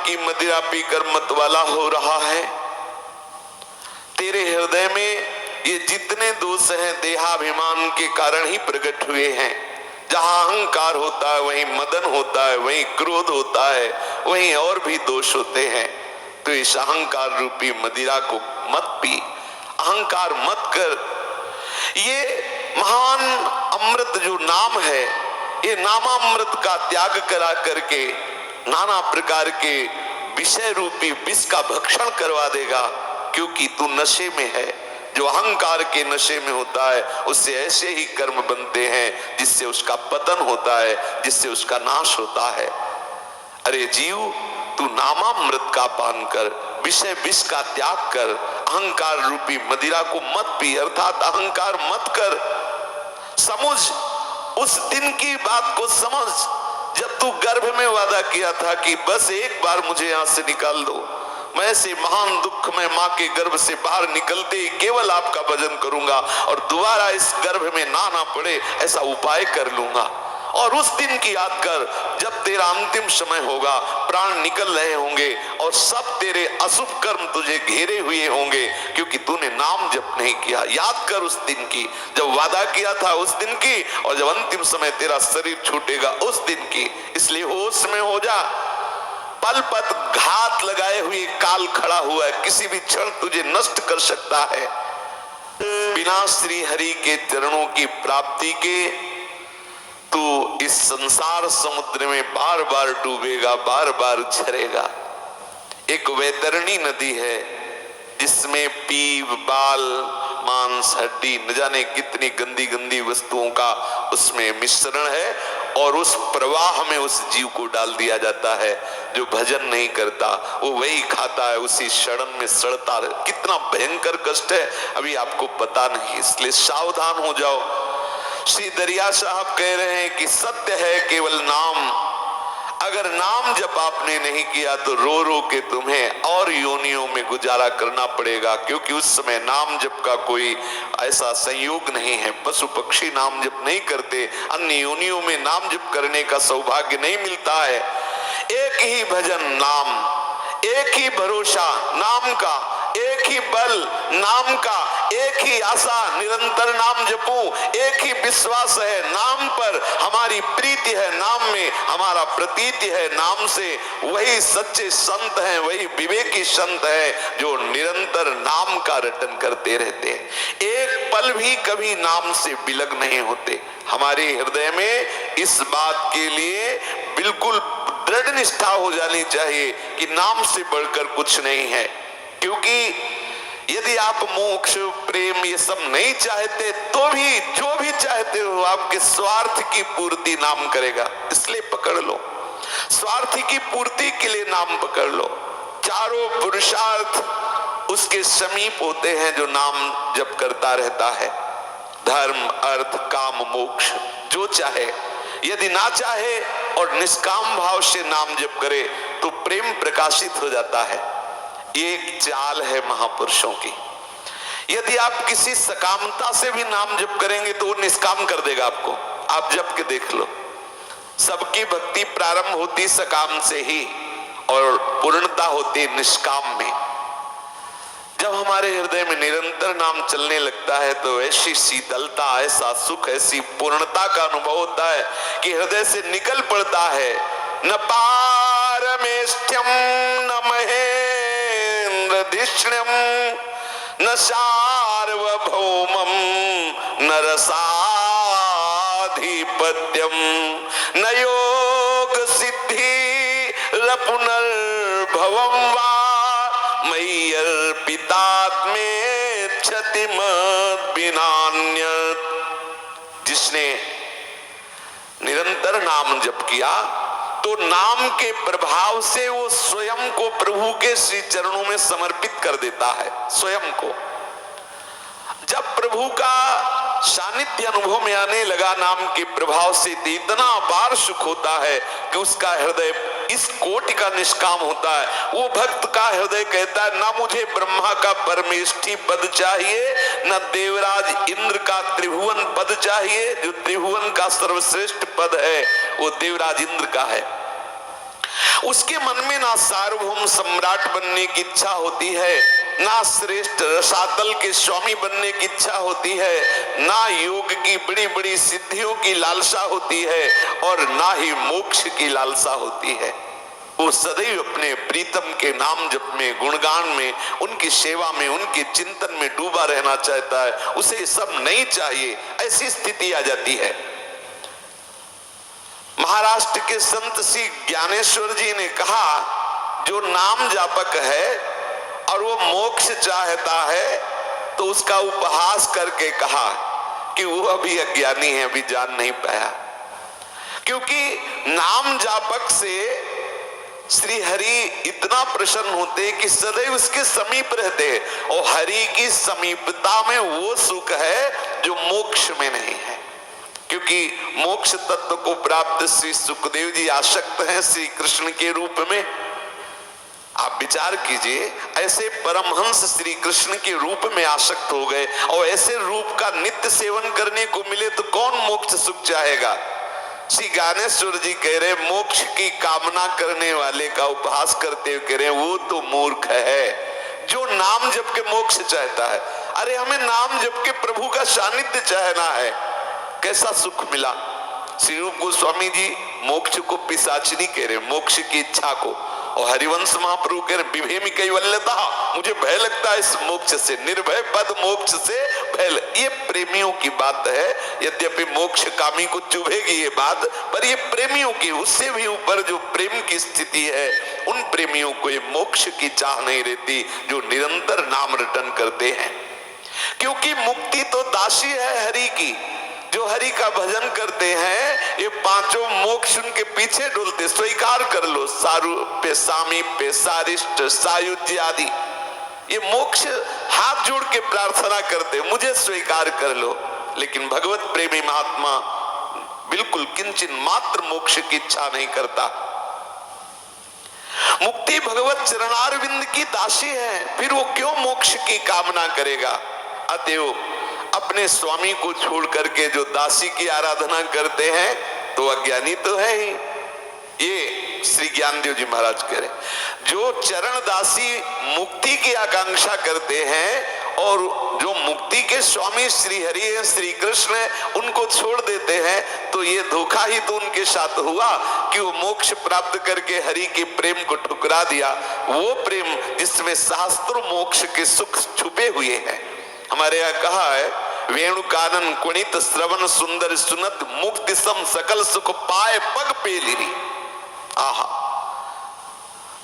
की मदिरा पीकर मतवाला हो रहा है। तेरे हृदय में ये जितने दोष हैं देहाभिमान के कारण ही प्रकट हुए हैं। जहां अहंकार होता है वहीं मदन होता है, वहीं क्रोध होता है, वहीं और भी दोष होते हैं। तो इस अहंकार रूपी मदिरा को मत पी, अहंकार मत कर। ये महान अमृत जो नाम है, ये नामामृत का त्याग करा करके नाना प्रकार के विषय रूपी विष का भक्षण करवा देगा, क्योंकि तू नशे में है। जो अहंकार के नशे में होता है उससे ऐसे ही कर्म बनते हैं जिससे उसका पतन होता है, जिससे उसका नाश होता है। अरे जीव, तू नामामृत का पान कर, विषय विष का त्याग कर, अहंकार रूपी मदिरा को मत पी, अर्थात अहंकार मत कर। समझ, उस दिन की बात को समझ जब तू गर्भ में वादा किया था कि बस एक बार मुझे यहां से निकाल दो, मैं ऐसे महान दुख में मां के गर्भ से बाहर निकलते ही केवल आपका भजन करूंगा और दोबारा इस गर्भ में ना पड़े ऐसा उपाय कर लूंगा। और उस दिन की याद कर जब तेरा अंतिम समय होगा, प्राण निकल रहे होंगे और सब तेरे अशुभ कर्म तुझे घेरे हुए होंगे, क्योंकि तूने नाम जप नहीं किया। याद कर उस दिन की, जब वादा किया था उस दिन की, और जब अंतिम समय तेरा शरीर छूटेगा उस दिन की। इसलिए होश में हो जा। पल पत घात लगाए हुए काल खड़ा हुआ है, किसी भी क्षण तुझे नष्ट कर सकता है। बिना श्री हरि के चरणों की प्राप्ति के तू इस संसार समुद्र में बार बार डूबेगा, बार बार झरेगा। एक वैतरणी नदी है जिसमें पीप, बाल, मांस, हड्डी, न जाने कितनी गंदी गंदी वस्तुओं का उसमें मिश्रण है, और उस प्रवाह में उस जीव को डाल दिया जाता है। जो भजन नहीं करता वो वही खाता है, उसी शरण में सड़ता है। कितना भयंकर कष्ट है अभी आपको पता नहीं, इसलिए सावधान हो जाओ। श्री दरिया साहब कह रहे हैं कि सत्य है केवल नाम। अगर नाम जब आपने नहीं किया तो रो रो के तुम्हें और योनियों में गुजारा करना पड़ेगा, क्योंकि उस समय नाम जप का कोई ऐसा संयोग नहीं है। पशु पक्षी नाम जप नहीं करते, अन्य योनियों में नाम जप करने का सौभाग्य नहीं मिलता है। एक ही भजन नाम, एक ही भरोसा नाम का, एक ही बल नाम का, एक ही आशा निरंतर नाम जपो, एक ही विश्वास है नाम पर, हमारी प्रीति है नाम में, हमारा प्रतीति है नाम से। वही सच्चे संत हैं, वही विवेकी संत हैं जो निरंतर नाम का रटन करते रहते हैं, एक पल भी कभी नाम से विलग नहीं होते। हमारे हृदय में इस बात के लिए बिल्कुल दृढ़ निष्ठा हो जानी चाहिए कि नाम से बढ़कर कुछ नहीं है। क्योंकि यदि आप मोक्ष, प्रेम ये सब नहीं चाहते तो भी जो भी चाहते हो आपके स्वार्थ की पूर्ति नाम करेगा, इसलिए पकड़ लो। स्वार्थ की पूर्ति के लिए नाम पकड़ लो। चारों पुरुषार्थ उसके समीप होते हैं जो नाम जप करता रहता है। धर्म, अर्थ, काम, मोक्ष जो चाहे, यदि ना चाहे और निष्काम भाव से नाम जप करे तो प्रेम प्रकाशित हो जाता है। एक चाल है महापुरुषों की, यदि आप किसी सकामता से भी नाम जप करेंगे तो वो निष्काम कर देगा आपको। आप जप के देख लो, सबकी भक्ति प्रारंभ होती सकाम से ही और पूर्णता होती निष्काम में। जब हमारे हृदय में निरंतर नाम चलने लगता है तो ऐसी शीतलता, ऐसा सुख, ऐसी पूर्णता का अनुभव होता है कि हृदय से निकल पड़ता है, न पारमेष्ठ्यम न महेंद्र धिष्ण्यम न सार्वभौमम न रसाधिपत्यम न योग सिद्धि पुनर्भवम वा मय्यर्पितात्मे क्षतिमत बिनान्यत। जिसने निरंतर नाम जप किया तो नाम के प्रभाव से वो स्वयं को प्रभु के श्री चरणों में समर्पित कर देता है। स्वयं को जब प्रभु का सानिध्य अनुभव में आने लगा नाम के प्रभाव से, तो इतना बार सुख होता है कि उसका हृदय इस कोटि का निष्काम होता है। वो भक्त का हृदय कहता है, ना मुझे ब्रह्मा का परमेष्ठी पद चाहिए, न देवराज इंद्र का त्रिभुवन पद चाहिए। जो त्रिभुवन का सर्वश्रेष्ठ पद है वो देवराज इंद्र का है। उसके मन में ना सार्वभौम सम्राट बनने की इच्छा होती है, ना श्रेष्ठ रसातल के स्वामी बनने की इच्छा होती है, ना योग की बड़ी बड़ी सिद्धियों की लालसा होती है, और ना ही मोक्ष की लालसा होती है। वो सदैव अपने प्रीतम के नाम जप में, गुणगान में, उनकी सेवा में, उनके चिंतन में डूबा रहना चाहता है। उसे सब नहीं चाहिए, ऐसी स्थिति आ जाती है। महाराष्ट्र के संत श्री ज्ञानेश्वर जी ने कहा, जो नाम जापक है और वो मोक्ष चाहता है, तो उसका उपहास करके कहा कि वो अभी अज्ञानी है, अभी जान नहीं पाया। क्योंकि नाम जापक से श्री हरि इतना प्रसन्न होते कि सदैव उसके समीप रहते, और हरि की समीपता में वो सुख है जो मोक्ष में नहीं है। क्योंकि मोक्ष तत्व को प्राप्त श्री सुखदेव जी आसक्त हैं श्री कृष्ण के रूप में। आप विचार कीजिए, ऐसे परमहंस श्री कृष्ण के रूप में आसक्त हो गए, और ऐसे रूप का नित्य सेवन करने को मिले तो कौन मोक्ष सुख चाहेगा। श्री ज्ञानेश्वर जी कह रहे, मोक्ष की कामना करने वाले का उपहास करते हुए कह रहे, वो तो मूर्ख है जो नाम जप के मोक्ष चाहता है। अरे हमें नाम जप के प्रभु का सानिध्य चाहना है, कैसा सुख मिला। श्री रूप गोस्वामी जी मोक्ष को पिशाचिनी कह रहे, मोक्ष की इच्छा को, और हरिवंश महाप्रभु कह रहे, विभेमी कैवल्यता, मुझे भय लगता है इस मोक्ष से, निर्भय पद मोक्ष से भय। ये प्रेमियों की बात है, यद्यपि मोक्ष कामी को चुभेगी ये बात, पर ये प्रेमियों की, उससे भी ऊपर जो प्रेम की स्थिति है, उन प्रेमियों को ये मोक्ष की चाह नहीं रहती, जो निरंतर नाम रटन करते हैं। क्योंकि मुक्ति तो दासी है हरि की, जो हरि का भजन करते हैं, ये पांचों मोक्ष उनके पीछे डुलते। स्वीकार कर लो, सारूप्य, सामीप्य, सारिष्ट, सायुज्य आदि, ये मोक्ष हाथ जोड़ के प्रार्थना करते, मुझे स्वीकार कर लो। लेकिन भगवत प्रेमी महात्मा बिल्कुल किंचित मात्र मोक्ष की इच्छा नहीं करता। मुक्ति भगवत चरणारविंद की दासी है, फिर वो क्यों मोक्ष की कामना करेगा। अतएव अपने स्वामी को छोड़ करके जो दासी की आराधना करते हैं तो अज्ञानी तो है ही। ये श्री ज्ञानदेव जी महाराज कह रहे, जो चरण दासी मुक्ति की आकांक्षा करते हैं और जो मुक्ति के स्वामी श्री हरि है, श्री कृष्ण है, उनको छोड़ देते हैं, तो ये धोखा ही तो उनके साथ हुआ कि वो मोक्ष प्राप्त करके हरि के प्रेम को ठुकरा दिया। वो प्रेम जिसमें शास्त्रों मोक्ष के सुख छुपे हुए हैं। हमारे यहाँ कहा है, वेणु कानन कुणित श्रवण सुंदर सुनत मुक्ति सम सकल सुख पाए पग पेलिरी। आहा,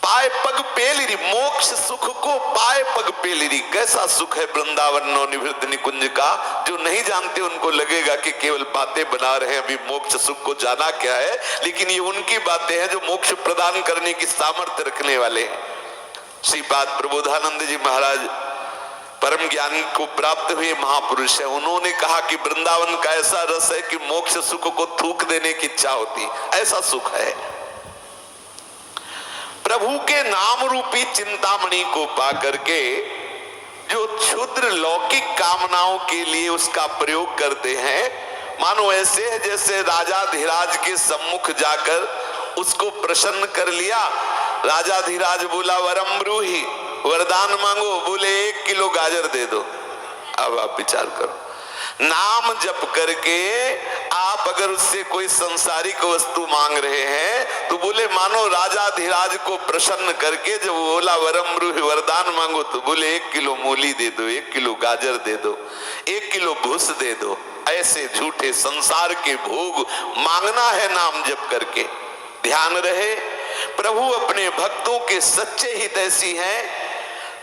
पाए पग पेलिरी, मोक्ष सुख को पाए पग पेलिरी। कैसा सुख है वृंदावन निवृत्त निकुंज का। जो नहीं जानते उनको लगेगा कि केवल बातें बना रहे हैं, अभी मोक्ष सुख को जाना क्या है, लेकिन ये उनकी बातें हैं जो मोक्ष प्रदान करने की सामर्थ्य रखने वाले हैं। श्रीपाद प्रबोधानंद जी महाराज परम ज्ञान को प्राप्त हुए महापुरुष है। उन्होंने कहा कि वृंदावन का ऐसा रस है कि मोक्ष सुख को थूक देने की इच्छा होती, ऐसा सुख है। प्रभु के नाम रूपी चिंतामणि को पा करके जो क्षुद्र लौकिक कामनाओं के लिए उसका प्रयोग करते हैं, मानो ऐसे है जैसे राजाधिराज के सम्मुख जाकर उसको प्रसन्न कर लिया। राजाधिराज बोला वरम ब्रूहि, वरदान मांगो, बोले 1 किलो गाजर दे दो। अब आप विचार करो, नाम जप करके आप अगर उससे कोई संसारिक वस्तु मांग रहे हैं तो बोले मानो राजाधिराज को प्रसन्न करके जब बोला वरम ब्रूहि, वरदान मांगो, तो बोले 1 किलो मूली दे दो, 1 किलो गाजर दे दो, 1 किलो भूस दे दो। ऐसे झूठे संसार के भोग मांगना है नाम जप करके। ध्यान रहे, प्रभु अपने भक्तों के सच्चे हितैषी हैं।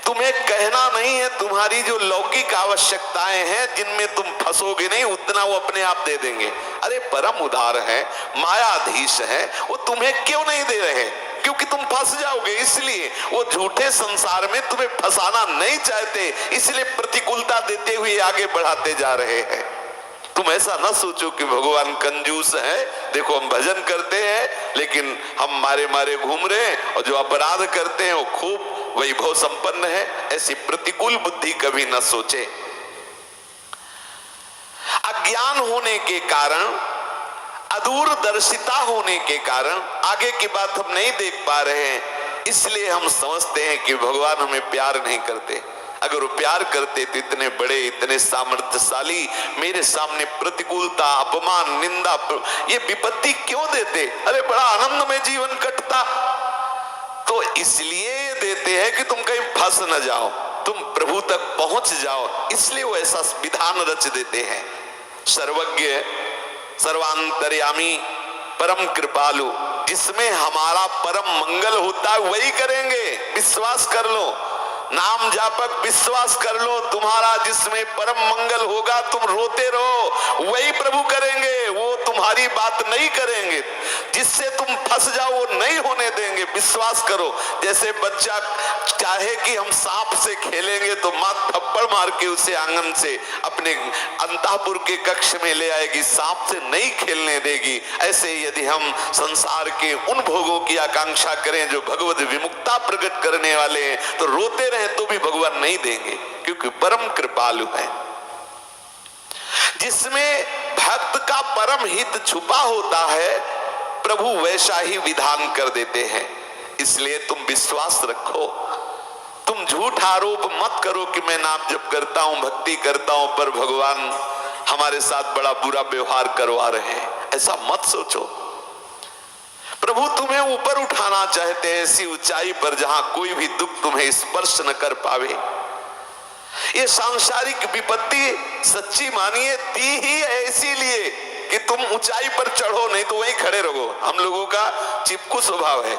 तुम्हें कहना नहीं है, तुम्हारी जो लौकिक आवश्यकताएं हैं जिनमें तुम फंसोगे नहीं, उतना वो अपने आप दे देंगे। अरे परम उदार है, मायाधीश है, वो तुम्हें क्यों नहीं दे रहे? क्योंकि तुम फंस जाओगे, इसलिए वो झूठे संसार में तुम्हें फंसाना नहीं चाहते, इसलिए प्रतिकूलता देते हुए आगे बढ़ाते जा रहे हैं। तुम ऐसा ना सोचो कि भगवान कंजूस है, देखो हम भजन करते हैं लेकिन हम मारे मारे घूम रहे हैं, और जो अपराध करते हैं वो खूब वैभव संपन्न है। ऐसी प्रतिकूल बुद्धि कभी न सोचे। अज्ञान होने के कारण अदूरदर्शिता होने के कारण आगे की बात हम नहीं देख पा रहे हैं, इसलिए हम समझते हैं कि भगवान हमें प्यार नहीं करते। अगर वो प्यार करते तो इतने बड़े, इतने सामर्थ्यशाली मेरे सामने प्रतिकूलता, अपमान, निंदा, ये विपत्ति क्यों देते? अरे बड़ा आनंद में जीवन कटता। तो इसलिए देते हैं कि तुम कहीं फंस न जाओ, तुम प्रभु तक पहुंच जाओ, इसलिए वो ऐसा विधान रच देते हैं। सर्वज्ञ, सर्वांतर्यामी, परम कृपालु, जिसमें हमारा परम मंगल होता है वही करेंगे, विश्वास कर लो। नाम जापक विश्वास कर लो, तुम्हारा जिसमें परम मंगल होगा, तुम रोते रहो, वही प्रभु करेंगे। वो तुम्हारी बात नहीं करेंगे, जिससे तुम फंस जाओ वो नहीं होने देंगे, विश्वास करो। जैसे बच्चा चाहे कि हम सांप से खेलेंगे तो माँ थप्पड़ मार के उसे आंगन से अपने अंतःपुर के कक्ष में ले आएगी, सांप से नहीं खेलने देगी। ऐसे यदि हम संसार के उन भोगों की आकांक्षा करें जो भगवत विमुक्ता प्रकट करने वाले हैं, तो रोते रहे तो भी भगवान नहीं देंगे, क्योंकि परम कृपालु है। जिसमें भक्त का परम हित छुपा होता है, प्रभु वैसा ही विधान कर देते हैं। इसलिए तुम विश्वास रखो, तुम झूठ आरोप मत करो कि मैं नाम जप करता हूं, भक्ति करता हूं, पर भगवान हमारे साथ बड़ा बुरा व्यवहार करवा रहे हैं, ऐसा मत सोचो। प्रभु तुम्हें ऊपर उठाना चाहते हैं, ऐसी ऊंचाई पर जहां कोई भी दुख तुम्हें स्पर्श न कर पावे। ये सांसारिक विपत्ति सच्ची मानिए दी ही है इसीलिए कि तुम ऊंचाई पर चढ़ो, नहीं तो वहीं खड़े रहो। हम लोगों का चिपकू स्वभाव है,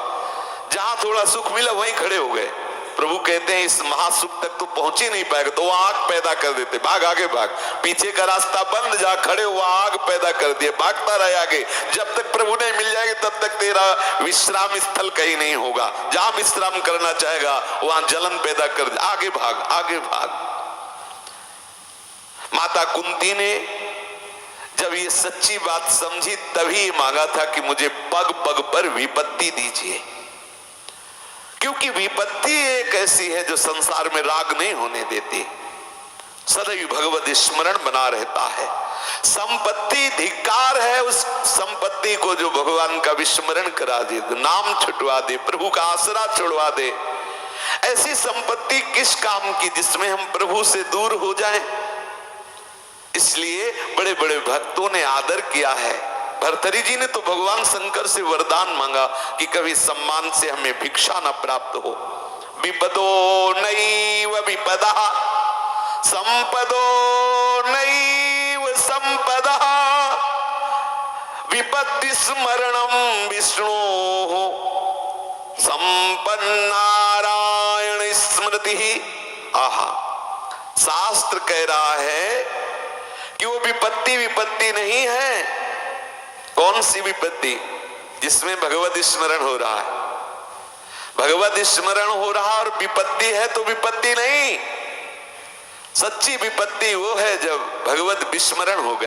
जहां थोड़ा सुख मिला वहीं खड़े हो गए। प्रभु कहते हैं इस महासुख तक तो पहुंच ही नहीं पाएगा, तो वो आग पैदा कर देते, भाग आगे भाग, पीछे का रास्ता बंद, जा खड़े हुआ आग पैदा कर दिए, भागता रहे आगे। जब तक प्रभु नहीं मिल जाएगी तब तक तेरा विश्राम स्थल कहीं नहीं होगा, जहां विश्राम करना चाहेगा वहां जलन पैदा कर दे, आगे भाग आगे भाग। माता कुंती ने जब ये सच्ची बात समझी तभी मांगा था कि मुझे पग पग पर विपत्ति दीजिए, क्योंकि विपत्ति एक ऐसी है जो संसार में राग नहीं होने देती, सदैव भगवत स्मरण बना रहता है। संपत्ति धिक्कार है उस संपत्ति को जो भगवान का विस्मरण करा दे, नाम छुटवा दे, प्रभु का आसरा छुड़वा दे। ऐसी संपत्ति किस काम की जिसमें हम प्रभु से दूर हो जाएं। इसलिए बड़े बड़े भक्तों ने आदर किया है। भर्तृहरि जी ने तो भगवान शंकर से वरदान मांगा कि कभी सम्मान से हमें भिक्षा न प्राप्त हो। विपदो नैव विपदा संपदो नैव संपदा विपत्ति स्मरणम विष्णु संपन्नारायण स्मृति। आहा, शास्त्र कह रहा है कि वो विपत्ति विपत्ति नहीं है। कौन सी विपत्ति? जिसमें भगवत स्मरण हो रहा है, भगवत स्मरण हो रहा और विपत्ति है तो विपत्ति नहीं। सच्ची विपत्ति वो है जब भगवत विस्मरण हो गया।